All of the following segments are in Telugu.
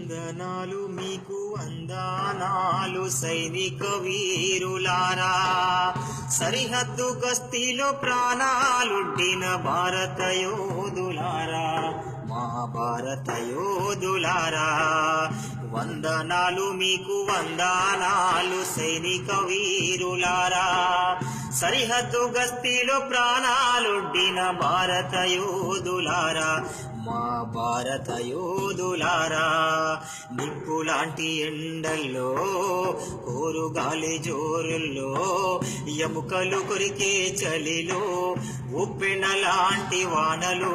వందనాలు మీకు వందనాలు సైనిక వీరులారా, సరిహద్దు గస్తీలో ప్రాణాలుడ్డిన భారత యోధులారా, మా భారత యోధులారా. వందనాలు మీకు వందనాలు సైనిక వీరులారా, సరిహద్దు గస్తీలో ప్రాణాలుడ్డిన భారత యోధులారా, మా భారత యోధులారా. నిప్పులాంటి ఎండల్లో కోరుగాలి జోరుల్లో ఎముకలు కొరికే చలిలో ఉప్పెన లాంటి వానలు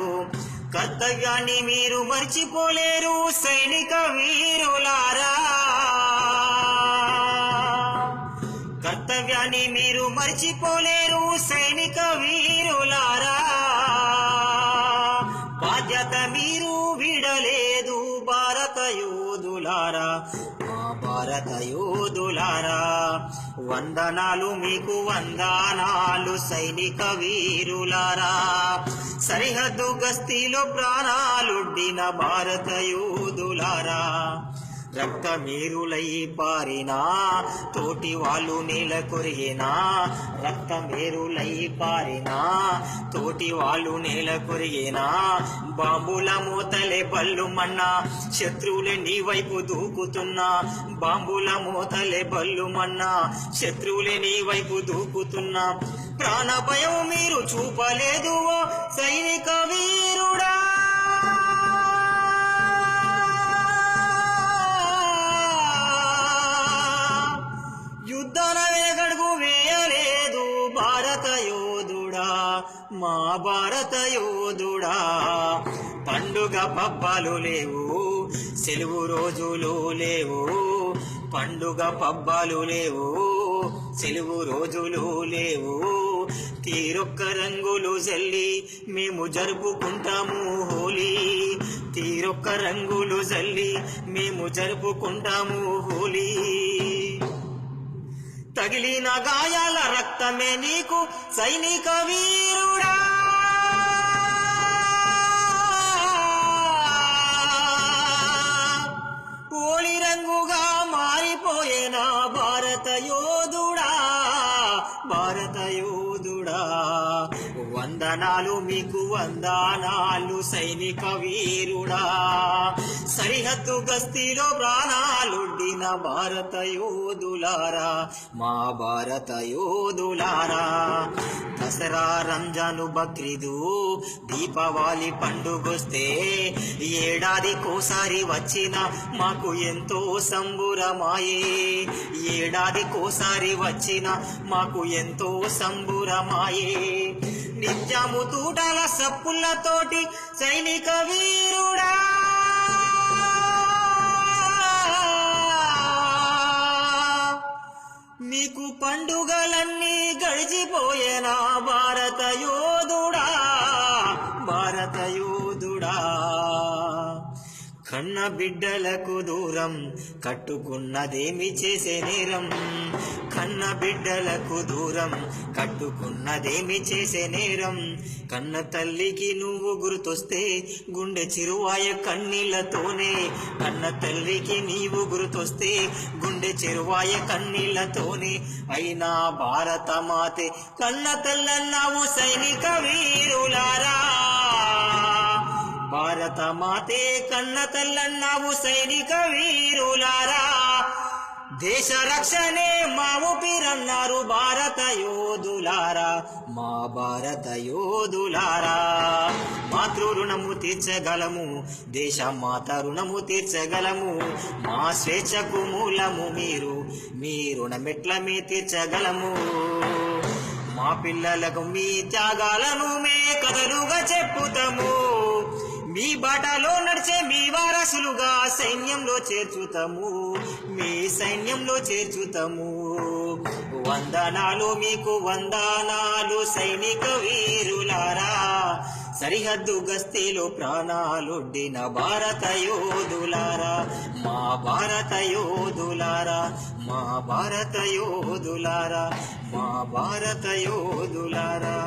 కర్తవ్యాన్ని మీరు మర్చిపోలేరు సైనిక వీరులారా. కర్తవ్యాన్ని మీరు మర్చిపోలేరు సైనిక వీరులారా. బాధ్యత మీరు విడలేదు భారత యోధులారా, మా భారత యోధులారా. వందనాలు మీకు వందనాలు సైనిక వీరులారా, సరిహద్దు గస్తీలో ప్రాణాలుడ్డిన భారత యోధులారా. రక్తమేరులై పారినా తోటి వాళ్ళు నేల కొరిగినా, రక్తమేరులై పారినా తోటి వాళ్ళు నేల కొరిగినా, బాంబుల మూతలే బల్లుమన్నా శత్రువులే నీ వైపు దూకుతున్నా, బాంబుల మూతలే బల్లుమన్నా శత్రువులే నీ వైపు దూకుతున్నా. ప్రాణ భయం మీరు చూపలేదు సైనిక వీరుడా. యుద్ధాల వేగడుగు వేయలేదు భారత యోధుడా, మా భారత యోధుడా. పండుగ పబ్బాలు లేవు, సెలవు రోజులు లేవు, పండుగ పబ్బాలు లేవు, సెలవు రోజులు లేవు. తీరొక్క రంగులు జల్లి మేము జరుపుకుంటాము హోలీ, తీరొక్క రంగులు జల్లి మేము జరుపుకుంటాము హోలీ. తగిలిన గాయాల రక్తమే నీకు సైనిక వీరుడా. ఓలి రంగుగా మారిపోయేనా భారత యోధుడా, భారత యోధుడా. వందనాలు మీకు వందనాలు సైనిక వీరుడా, సరిహద్దు గస్తీలో ప్రాణాలుడ్డిన భారత యోధులారా, మా భారత యోధులారా. దసరా రంజాను బక్రీదు దీపావళి పండుగొస్తే ఏడాదికోసారి వచ్చిన మాకు ఎంతో సంబురమాయే, ఏడాదికోసారి వచ్చిన మాకు ఎంతో సంబురమాయే. నిత్యము తూటాల సప్పులతోటి సైనిక వీరుడా. మీకు పండుగలన్నీ గడిచిపోయేనా భారత యోధుడా, భారత యోధుడా. కన్న బిడ్డలకు దూరం కట్టుకున్నదేమి చేసే నేరం, కన్న బిడ్డలకు దూరం కట్టుకున్నదేమి చేసే నేరం. కన్న తల్లికి నువ్వు గుర్తొస్తే గుండె చిరువాయ కన్నీళ్లతోనే, కన్న తల్లికి నీవు గుర్తొస్తే గుండె చెరువాయ కన్నీళ్లతోనే. అయినా భారత మాతే కన్న తల్లన్నావు సైనిక వీరులారా, భారత మాతే కన్న తల్లన్నావు సైనిక వీరులారా. దేశ రక్షణే మా ఊపిరన్నారు భారత యోధులారా, మా భారత యోధులారా. మాతృ రుణము తీర్చగలము, దేశ మాత రుణము తీర్చగలము, మా స్వేచ్ఛకు మూలము మీరు, మీ రుణమెట్ల మీ తీర్చగలము. మా పిల్లలకు మీ త్యాగాలను మే కథలుగా చెప్పుతాము, మీ బాటలో నడిచే మీ వారసులుగా సైన్యంలో చేర్చుతాము, మీ సైన్యంలో చేర్చుతాము. వందనాలు మీకు వందనాలు సైనిక వీరులారా, సరిహద్దు గస్తీలో ప్రాణాలొడ్డిన భారత యోధులారా, మా భారత యోధులారా, మా భారత యోధులారా, మా భారత యోధులారా.